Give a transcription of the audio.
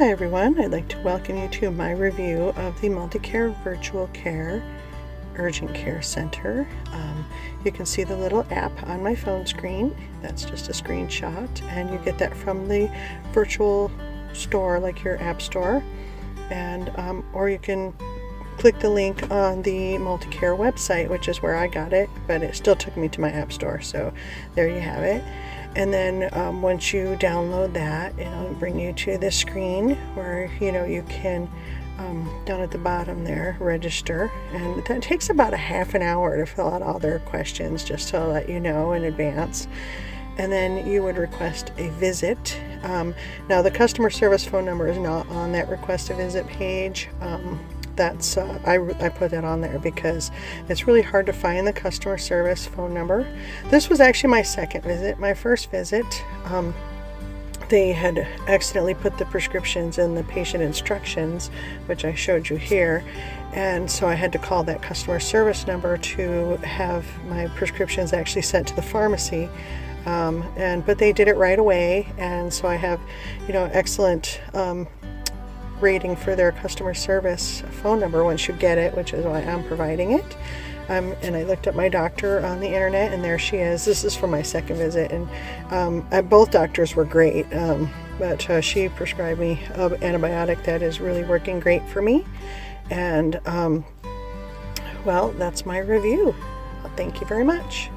Hi everyone, I'd like to welcome you to my review of the MultiCare Virtual Care Urgent Care Center. You can see the little app on my phone screen. That's just a screenshot, and you get that from the virtual store, like your app store, and or you can click the link on the MultiCare website, which is where I got it, but it still took me to my app store, so there you have it. And then once you download that, it'll bring you to this screen where you can down at the bottom there register, and that takes about a half an hour to fill out all their questions, just to let you know in advance. And then you would request a visit. Now the customer service phone number is not on that request a visit page. That's I put that on there because it's really hard to find the customer service phone number. This was actually my second visit. My first visit, they had accidentally put the prescriptions in the patient instructions, which I showed you here, and so I had to call that customer service number to have my prescriptions actually sent to the pharmacy. But they did it right away, and so I have excellent rating for their customer service phone number once you get it, which is why I'm providing it. And I looked up my doctor on the internet, and there she is. This is for my second visit, and both doctors were great, but she prescribed me an antibiotic that is really working great for me. And well, that's my review. Thank you very much.